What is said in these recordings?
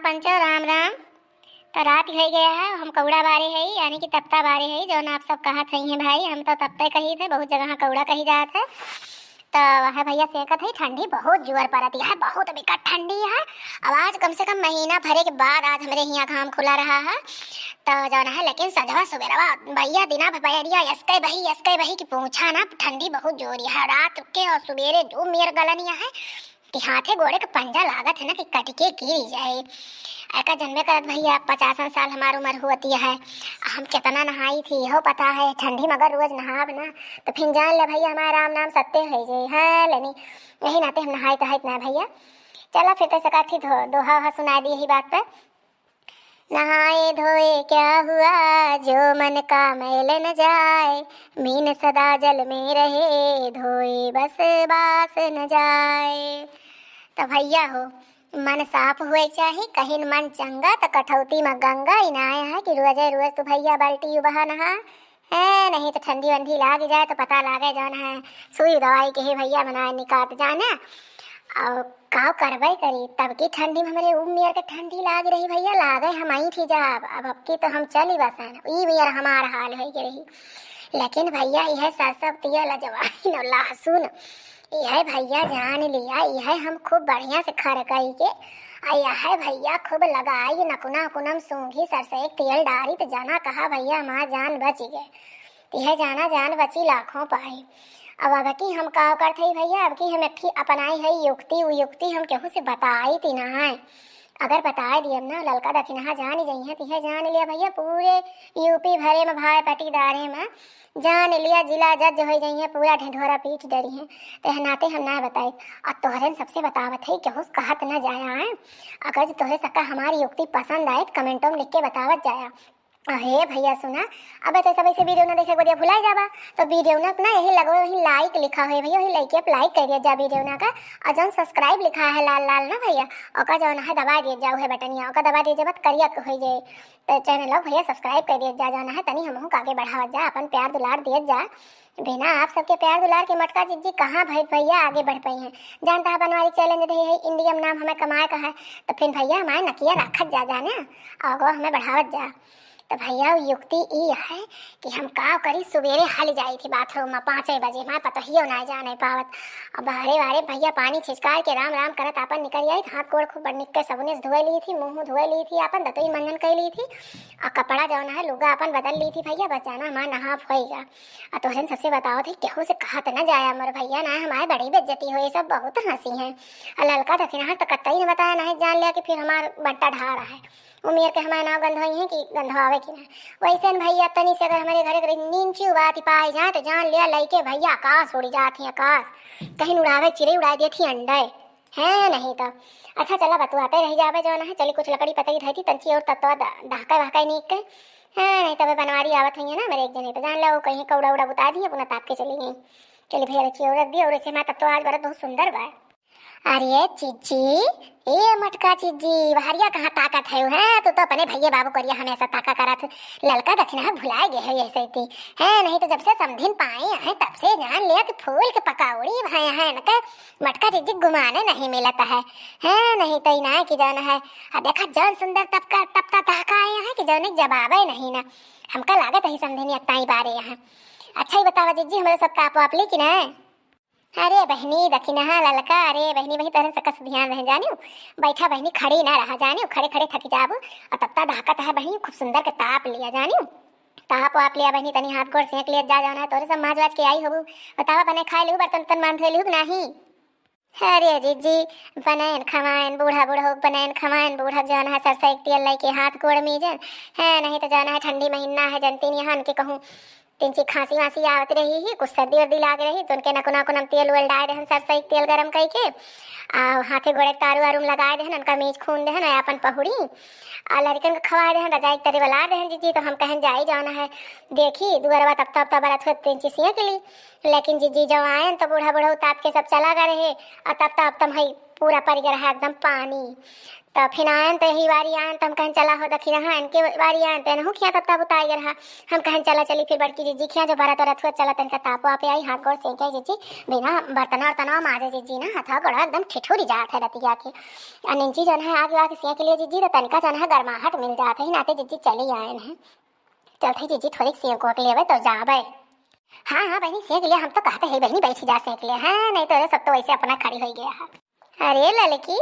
पंचो राम राम। तो रात हो गया है, हम कौड़ा बारे है यानी कि तप्ता बारे है जो ना आप सब कहत है भाई। हम तो तप्ते कही थे, बहुत जगह कौड़ा कही जात है। तो है भैया सेकत है, ठंडी बहुत जोर पड़ती है, बहुत बिकट ठंडी है। अब आज कम से कम महीना भरे के बाद आज हमारे यहाँ घाम खुला रहा है। तो जाना है लेकिन सजवा सुबेरवा भैया दिना भैया यसके बही की पूछा ना, ठंडी बहुत जोरी है। रात के और सुबेरे जो मेर गलनिया है कि हाथे गोड़े का पंजा लागत है ना कि कटके गिर जाए। ऐका जन्मे करत भैया 50 साल हमार उम्र होती है। हम कितना नहाई थी हो पता है, ठंडी मगर रोज नहाब ना तो फिर जान ले भैया हमारा राम नाम सत्य है जे है लेनी यही नाते हम नहाई तो ना भैया। चलो फिर तो सका थी दोहा सुना दी यही बात पर। नहाए धोए क्या हुआ, जो मन का मैल न जाए, मीन सदा जल में रहे, धोए बस बास न जाए। तो भैया हो मन साफ हुए चाहे, कहीं मन चंगा तो कठौती में गंगा इनाया है कि रोज तो भैया बाल्टी उबहा नहा है, नहीं तो ठंडी वंडी लाग जाए तो पता लागे जाना है सुई दवाई के ही भैया बनाए निकात जाना। और काव करवाई करी तब की ठंडी में हमारे मेयर के ठंडी लाग रही भैया, लागे हम आई थी जब अब की तो हम चली बसन ई मेयर हमारा हाल हो रही। लेकिन भैया यह सरसों तेल अजवाइन और लहसुन यह भैया जान लिया, यह हम खूब बढ़िया से खरकई के यह भैया खूब लगाई नकुना कुनम सूंघी सरसों तेल डाली तो जाना कहा भैया माँ जान बच गए। यह जाना जान बची लाखों पाई। अब की हम का करते भैया, अब की हम एक अपनाई है युक्ति हम केहू से बताई थी ना है। अगर बता दिए ना ललका दक्षिणा जान जाई है तो जान लिया भैया पूरे यूपी भरे में भाई पटीदारे में जान लिया जिला जज हो जाइए, पूरा ढिढोरा पीट डरी है। तो नाते हम ना बताए और तोहरे सबसे बतावत है केहू कहत न जाया है। अगर जो तोहरे सबका हमारी युक्ति पसंद आए तो कमेंटों में लिख के बतावत जाया। अरे भैया सुना, अब तो सब ऐसे वीडियो ना देखे को दिया भुला जाबा तो वीडियो ना यही लगो यही लाइक लिखा है भैया, वही लाइक कर दिया जा वीडियो ना का। और जो सब्सक्राइब लिखा है लाल लाल ना भैया ओका जो है दबा दिए जाओ है बटनिया ओका दबा दिए जब करिया हो जाए तो चैनल भैया सब्सक्राइब कर दिए जा जाना है तनी हमहू आगे बढ़ावत जा, अपन प्यार दुलार दिए जा। बिना आप सबके प्यार दुलार के मटका जिज्जी कहाँ भैया आगे बढ़ पाई हैं। जानता है बनवारी चैलेंज दे है इंडिया में नाम हमें कमाए का है तो फिर भैया हमारे नकिया रखत जा जाना और हमें बढ़ावत जा। तो भैया युक्ति ये है कि हम का करी सुबेरे हल जाई थी बाथरूम में 5 बजे, मैं पता ही ना जाने पावत। अब बाहरे बारे भैया पानी छिचकार के राम राम करत अपन निकल आई, हाथ गोड़ खूब निक के सबने धोए ली थी, मुंह धोए ली थी, अपन दतोई मंजन कर ली थी और कपड़ा जो है लुगा अपन बदल ली थी भैया, बचाना माँ नहा होएगा। और तोहरे सबसे बताओ थी केहू से कहत न जाया मोर भैया ना हमारे बड़ी बेइज्जती हो, ये सब बहुत हंसी है। और ललका दक्षिणा तो कतई न बताया ना जान लिया कि फिर हमार बट्टा ढा रहा है उमेर के हमारे नाव गंध है कि गंधवावे की ना। वैसे भैया तनी से अगर हमारे घरे नींची बात पाई जाए तो जान लिया लइके भैया आकाश उड़ी जाती है, आकाश कहीं उड़ावे चिड़े उड़ा दी थी अंडे है नहीं तो। अच्छा चला बतुआते रह जावे जो है, चली कुछ लकड़ी पतई धई थी तंची और तत्वा ढाका वाका नीक के है नहीं तब बनवारी आवत हुई है ना मेरे एक जने तो जान लो कहीं कौड़ा उड़ा बुता दी अपना ताप के चली गई। चली भैया रची और रख दी और इसे मैं तत्व आज बरत बहुत सुंदर बा। अरे चिज्जी ए मटका चिज्जी भारिया कहाँ ताकत है तो अपने भैया बाबू करिया हमेशा ताका करत ललका दक्षिणा भुलाए गए है ऐसे थी है नहीं तो जब से समझिन पाए हैं तब से जान लिया कि फूल के पकौड़ी भाई है न मटका चिज्जी घुमाने नहीं मिलता है नहीं तो ना कि जाना है देखा जौन सुंदर तपता तहका आए हैं कि जौन जवाब नहीं ना हमका लागत ही समझिन इतना ही बारे यहाँ। अच्छा ही बतावा चिज्जी हमारे सब काप वाप ली कि ना। अरे बहनी दक्षिणा ललका अरे बहनी तरह सकस ध्यान रह जानियो बैठा बहनी खड़ी ना रहा जानियो खड़े खड़े थक जाबो और तब तक धाकत है बहनी खूब सुंदर के ताप लिया जानियो ताप वाप लिया बहनी तनी हाथ गोड़ सेक लिया जा जाना तोरे सब माज वाज के आई होबू बतावा बने खाए लिहू बर्तन तन मान धोए लिहू नहीं। अरे जीजी बनैन खमायन बूढ़ा बूढ़ा बनैन खमायन बूढ़ा जो है सरसों तेल लाई के हाथ गोड़ मीजन है नहीं तो जाना है ठंडी महीना है जनती यहाँ के कहूँ तिनची खांसी वासी आवत रही ही कुछ सर्दी वर्दी लाग रही तो उनके नकुना कुनम तेल उल डाल दहन सरसों तेल गरम कई के हाथे गोड़े तारू वारू लगाए दहन उनका मीज खून दहन अपन पहुड़ी आ लड़कन को खवा दहन रजाई तरी बला दहन जीजी तो हम कहन जाई जाना है देखी दुअरवा तब बरत हो तिनची सिया के लिए। लेकिन जीजी जब आयन तो बूढ़ा बूढ़ा उताप के सब चला गए रहे और तब तम हई पूरा पड़ गया रहा एकदम पानी। तो फिर आयन तो यही बारी आयन तो हम कहें चला हो दखी रहा इनके बारी आयन तो नहु खिया तब उतार गया रहा। हम कहें चला चली फिर बड़की जीजी खिया जो भरा तो रथुआ चला तनका ताप वापे आई हाथ गोड़ सेंके जीजी बिना बर्तन वर्तना मारे जीजी ना हाथ गोड़ा एकदम ठिठुरी जात है रतिया के। अनिंची जन है आगे आके सेंक लिए जीजी तो तनका जन है गर्माहट मिल जाते ही नाते जीजी चली आयन है। चलते जीजी थोड़ी सेंक वोक लेवे तो जावे। हाँ हाँ बहनी सेंक लिया हम तो कहते है बहनी बैठी जा सेंक लिया है नहीं तो सब तो वैसे अपना खड़ी हो गया है। अरे ललकी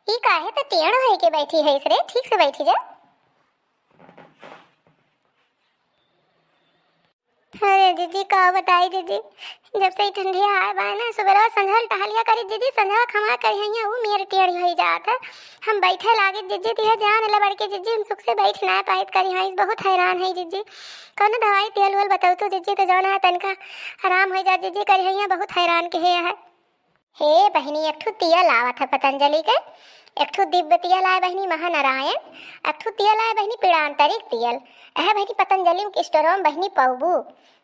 ई काहे तो टेढ़ है के बैठी है इसरे ठीक से बैठी जा। अरे दीदी का बताई दीदी जब से ठंडी आए बा ना सुबह संझल टहलिया करी दीदी संझा खमा करी है वो मेरे टेढ़ी हो जात है। हम बैठे लागे दीदी तो जान ले बड़के दीदी हम सुख से बैठ ना पाइत करी है बहुत हैरान है दीदी। कौन दवाई तेल वेल बताओ तो दीदी तो जाना है तनका आराम हो जा दीदी करी है बहुत हैरान के है। हे बहनी एक ठो तिया लावत है पतंजलि के एक ठो दिव्य तियल आए बहनी महानारायण एक ठो तियल आए बहनी पीड़ांतरिक तियल है बहनी पतंजलि के स्टोर में बहनी पौबू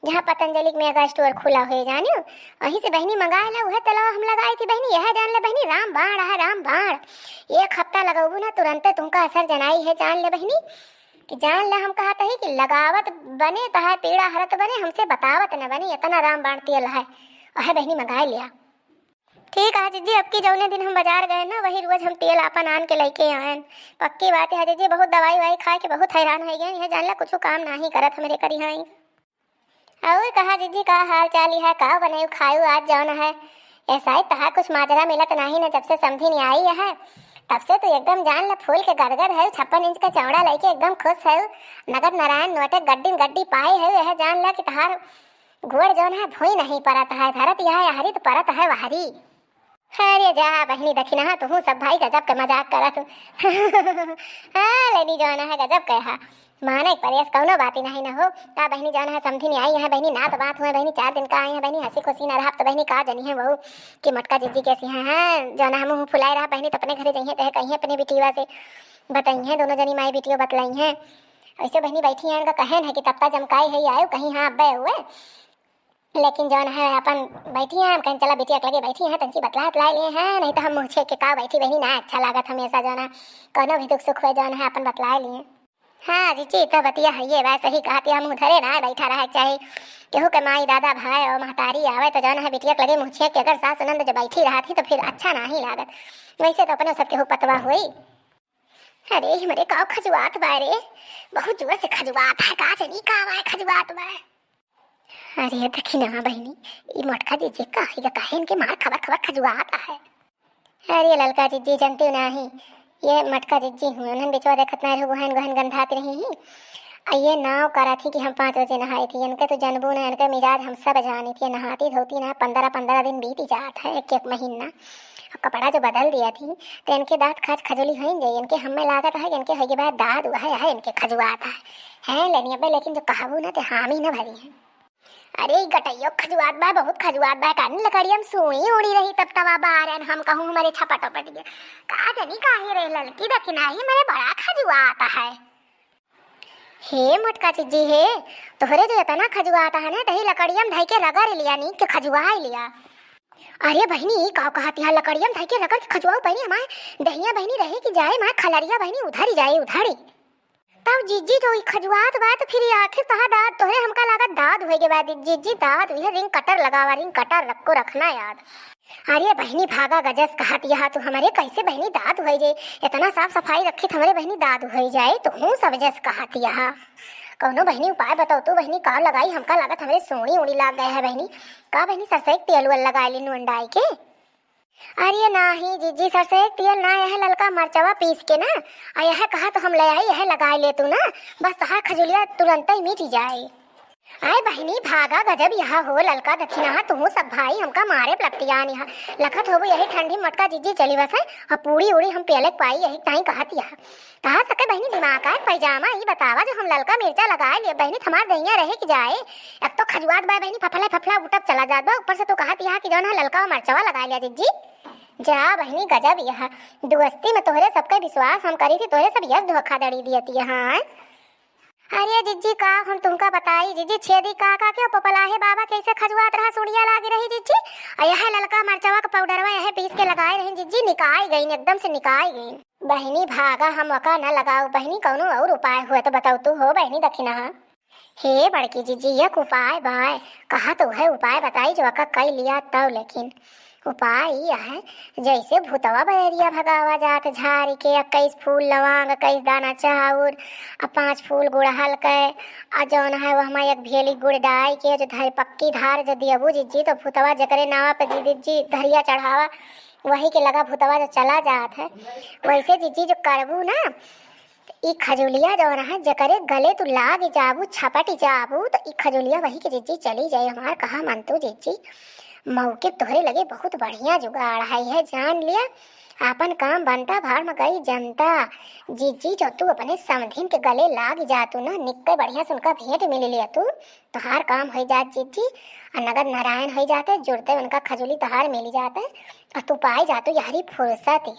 जहाँ पतंजलि में एक स्टोर खुला हुए जानियो वहीं से बहनी मंगाए ला वह तला हम लगाई थी बहनी यह जान ले बहनी रामबाण है रामबाण एक हफ्ता लगाऊ ना तुरंत तुमका असर जनाई है जान ले बहनी कि जान ले हम कहते है कि लगावत बने तो है पीड़ा हरत बने हमसे बतावत न बने इतना रामबाण तियल है वह बहनी मंगाए लिया। ठीक है जीजी अब की जौने दिन हम बाजार गए ना वही रोज हम तेल आपन आन के लेके आए। पक्की बात है जीजी बहुत दवाई वाई खा के बहुत हैरान हो गए यह जान ला कुछ काम नहीं करत मेरे करी है। और कहा जीजी का हाल चाल है का बनायु खायु आज जौन है ऐसा ही तहा कुछ माजरा मिलत नहीं ना जब से समझी नहीं आई है तब से तो एकदम जान ला फूल के गदगद है 56 इंच का चौड़ा लेके एकदम खुश है नगद नारायण नोटे गड्डी पाई है यह जान ला कि तहार घोड़ जौन है भूई नहीं परत है धरत यह हरित परत है वहरी। अरे जा बहनी दखिना तू सब भाई गजब का मजाक करत हाँ लेनी जाना है गजब कहा माने प्रयास कौनो बात ही नहीं ना हो का बहनी जाना है समझी नहीं आई है बहनी ना तो बात हुए बहनी 4 दिन का आई है बहनी हंसी खुशी ना रहा तो बहनी का जनी है बहू कि मटका जीजी कैसी है जाना है मुँह फुलाए रहा बहनी तो अपने घरे जाइए तो कहीं अपने बेटिया से बताई है दोनों जनी माई बेटियों बतलाई हैं ऐसे बहनी बैठी है उनका कहन है कि तब तक जमकाई है आयो कहीं हाँ अब्बे हुए लेकिन जौन है अपन बैठी हैं हम कहीं चला बेटी अकलगे बैठी हैं तंची बतला लिए हैं नहीं तो हम मुँह छेक के का बैठी बहनी ना अच्छा लागत हमेशा जौन है कोनो भी दुख सुख हुए जौन है अपन बतला लिए। हाँ जीजी तो बतिया है ये वैसे ही कहती हम उधरे ना बैठा रहे चाहे केहू के माई दादा भाई और महतारी आवे तो जौन है बेटिया लगे मुँह छेक के अगर सास नंद जब बैठी रहा थी तो फिर अच्छा नहीं लागत वैसे तो अपने सब केहू पतवा हुई। अरे हमारे गाँव खजुआत बारे बहुत जोर से खजुआत है का चली का खजुआत बा। अरे देखी ना बहनी ये मटका जीजी का है इनके मार खबर खजुआता है। अरे ललका जीजी जानती नहीं ये मटका जीजी हूँ उन्हें बेचवा देखत ना गहन गंधात रही ही ये नाव करा थी कि हम 5 बजे नहाई थी इनके तो जनबू ना इनके मिजाज हम सब जानी थी नहाती धोती ना 15 दिन बीत ही जाता है एक महीना कपड़ा जो बदल दिया थी तो इनके दांत खाज खजूली हो जाए इनके हमें लागत है इनके हो बाद दाद हुआ है इनके खजुआता है लेनी अब लेकिन जो कहाबू ना तो हामी ना भरी है। अरे गटैयो खजुआत बा बहुत खजुआत बा कान लकड़ी हम सोई उड़ी रही तब तवा बाहर हम कहूँ हमारे छपट गया का जनी काहे रे लड़की दखिना ही मेरे बड़ा खजुआता है। हे मटका चिज्जी हे तोहरे जो इतना खजुआता है ना दही लकड़ियम धई के रगड़ लिया नी के खजुआ लिया। अरे बहनी का कहती है लकड़ियम धई के रगड़ के खजुआओ बहनी हमारे दहिया बहनी रहे कि जाए माँ खलरिया बहनी उधर ही जाए उधर ही तब जीजी तो खजुआत बात फिर आखिर तहा दाद तोहरे हमका लागत दाद होए के बाद जीजी दाद हुई रिंग कटर लगावा रिंग कटर रखो रखना याद। अरे बहनी भागा गजस कहती है तू हमारे कैसे बहनी दाद हो जाए इतना साफ सफाई रखी हमारे बहनी दाद हो जाए तो हूँ सब जस कहती है कौनो बहनी उपाय बताओ तो बहनी का लगाई हमका लागत हमारे सोनी उड़ी लाग गए है बहनी का बहनी सरसई तेल वेल लगा ली अंडाई के। अरे नाही जीजी सरसे तेल ना यह ललका मरचवा पीस के ना यह कहा तो हम ले आई यह लगा ले तू ना बस तहार खजुलिया तुरंत ही मिट जाए। आए बहनी भागा गजब यहाँ हो ललका दक्षिणा तू सब भाई हमका मारे पलटियान यहाँ लखत हो यही ठंडी मटका जीजी चली बस है पूरी उड़ी हम पहले पाई यही टाइम कहती है कहा सके बहनी दिमाग है पैजामा ये बतावा जो हम ललका मिर्चा लगाए लिए बहनी हमार दहिया रहे कि जाए अब तो खजुआत बा बहनी फफला उठक चला जात बा ऊपर से तो कहती है कि जो ना ललका मरचवा लगा लिया जीजी जा बहनी गजब यह दुस्ती में तोहरे सबके विश्वास हम करी थी तोहरे सब यश धोखाधड़ी दी है। हाँ अरे जिज्जी का हम तुमका बताई जिज्जी छेदी का क्यों पपलाहे बाबा कैसे खजुआत रहा सुड़िया लागी रही जिज्जी। यह ललका मरचवा का पाउडरवा यह पीस के लगाए रही जिज्जी, निकाय गई एकदम से निकाय गई। बहनी भागा हम वका न लगाओ बहनी, कौनो और उपाय हुआ तो बताओ तू हो बहनी दखिना। हे बड़की जीजी यक उपाय बाय कहा तो है उपाय बताई जो अका कई लिया तब, लेकिन उपाय यह है जैसे भूतवा बहरिया भगावा जात झाड़ी के 21 फूल लवांग 21 दाना चाउर 5 फूल गुड़हल के जौन है वह एक भेली गुड़ डाई के जो धर पक्की धार जो दियबू जिज्जी तो भूतवा जकरे नावा पे जिज्जी धरिया चढ़ावा वही के लगा भूतवा जो चला जात है। वैसे जिज्जी जो करबू ना ई खजुलिया जौन है जकरे गले तू लाग जाबू छपट जाबू तो ई खजुलिया वही के जिज्जी चली जाए हमार कहा मन तू जिज्जी। मौके तोहरे लगे बहुत बढ़िया जुगाड़ है जान लिया आपन काम बनता भाड़ में गई जनता। जीजी जो तू अपने समधिन के गले लाग जातू ना निक्के बढ़िया से उनका भेंट मिल लिया तू तोहार काम हो जात जीजी और नगद नारायण हो जाते जुड़ते उनका खजुली तोहार मिल जाते और तू पाए जातू यारी फुर्सत।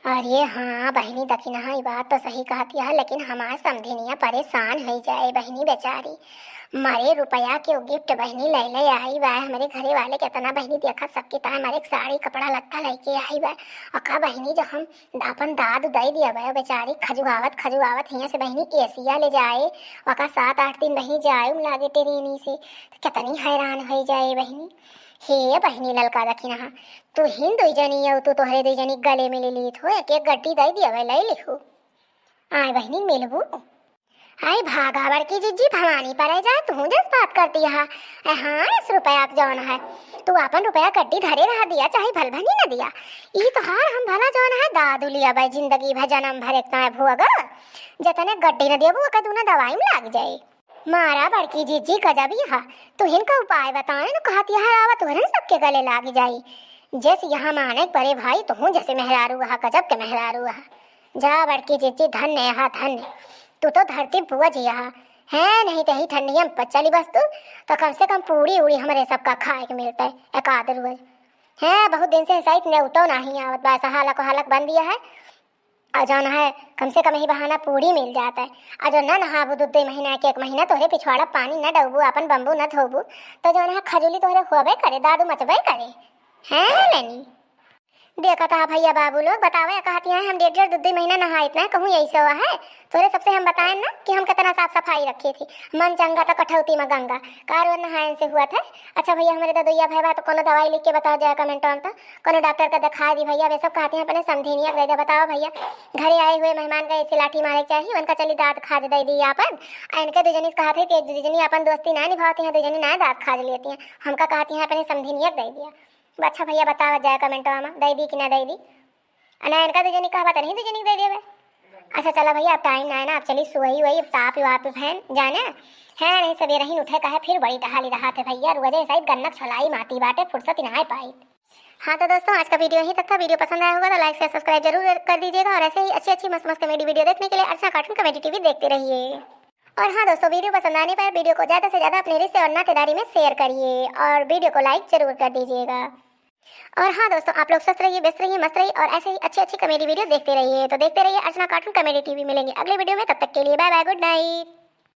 अरे हाँ बहनी दखिना ये बात तो सही कहती है, लेकिन हमार समधिनिया परेशान हो जाए बहनी बेचारी मारे रुपया के गिफ्ट बहनी ले ले आई बा हमारे घरे वाले कितना बहनी देखा सबके ताए हमारे साड़ी कपड़ा लत्ता लेके आई बा अका बहनी जो हम अपन दाद दे दिया बा बेचारी खजुआवत यहाँ से बहनी एसिया ले जाए वका 7-8 दिन बहनी जाए लागे ट्रेनी से कितनी हैरान हो जाए बहनी। हे बहनी ललका दखिना तू हिन दुई जनी हो तू तोहरे दुई जनी गले में ले ली थो एक गड्डी दे दिया ले लिखू आए बहनी मिलबू। हाय भागा बड़की जिज्जी भवानी पर जाए तू जस बात करती है। हाँ 10 रुपया जौन है तू अपन रुपया गड्डी धरे रहा दिया चाहे भल भनी न दिया ई तो हार हम भला जौन है दादू लिया भाई जिंदगी भर जन्म भर एक भुअगा जतने गड्डी न देबू का तू ना दवाई में लाग जाए। मारा बड़की जीजी गजब यहाँ तू इनका उपाय बताए न कहती है आवा तुहरन सबके गले लाग जाई जैसे यहाँ माने परे भाई तो हूँ जैसे मेहरारू वहा गजब के मेहरारू वहा जा बड़की जीजी धन्य यहाँ धन्य तू तो धरती बुआ जी यहाँ है नहीं तो ही ठंडी हम चली बस तू तो कम से कम पूरी उड़ी हमारे सबका खाए के मिलता है एक आध रोज है बहुत दिन से सही ने उतो नहीं आवत बस हालक बन दिया है और जौन है कम से कम ही बहाना पूरी मिल जाता है और जो न नहाबू 2 महीना के 1 महीना तोहरे पिछवाड़ा पानी न डूबू अपन बम्बू न धोबू तो जौन है खजुली तोहरे होबे करे दादू मचबे करे हैं लेनी देखा था भैया बाबू लोग बतावे कहती हैं हम 1.5-2 महीना नहा इतना कहूँ यही से हुआ है तोरे सबसे हम बताएं ना कि हम कितना साफ सफाई रखी थी मन चंगा तो कठौती में गंगा कार नहायन से हुआ था। अच्छा भैया हमारे ददुइया भाई तो कोनो दवाई लिख के बताओ जाए कमेंट में तो कोनो डॉक्टर का दिखा दी भैया वे सब कहते हैं अपने समझिनिया दे बताओ भैया घरे आए हुए मेहमान का ऐसे लाठी मारे चाहिए उनका चली दाँत खाज दे दी अपन इनके 2 जनी कहा थे कि 2 जनी अपन दोस्ती ना निभाती हैं 2 जनी ना दाँत खाज लेती हैं हमका कहती हैं अपने समझिनिया दे दिया। अच्छा भैया बतावा जाए कमेंट में दे दी कि ना दे दी ना इनका 2 जनी कहा नहीं 2 जनी दे दिया। अच्छा चला भैया अब टाइम ना है ना आप चली सुई वही ताप वाप फैन जाना है नहीं सवेरे ही उठे कहा फिर बड़ी टहाली रहा थे भैया रुआ शायद गन्नक छलाई माती बाटे फुर्सत ना पाई। हाँ तो दोस्तों आज का वीडियो यहीं तक था। वीडियो पसंद आया होगा तो लाइक से सब्सक्राइब जरूर कर दीजिएगा और ऐसे ही अच्छी मस्त कॉमेडी वीडियो देखने के लिए अर्चना कार्टून कॉमेडी टीवी देखते रहिए। और हाँ दोस्तों वीडियो पसंद आने पर वीडियो को ज़्यादा से ज़्यादा अपने रिश्ते और नातेदारी में शेयर करिए और वीडियो को लाइक जरूर कर दीजिएगा। और हाँ दोस्तों आप लोग स्वस्थ रहिए व्यस्त रहिए मस्त रहिए और ऐसे ही अच्छी कॉमेडी वीडियो देखते रहिए। तो देखते रहिए अर्चना कार्टून कॉमेडी टीवी। मिलेंगे अगले वीडियो में, तब तक के लिए बाय बाय गुड नाइट।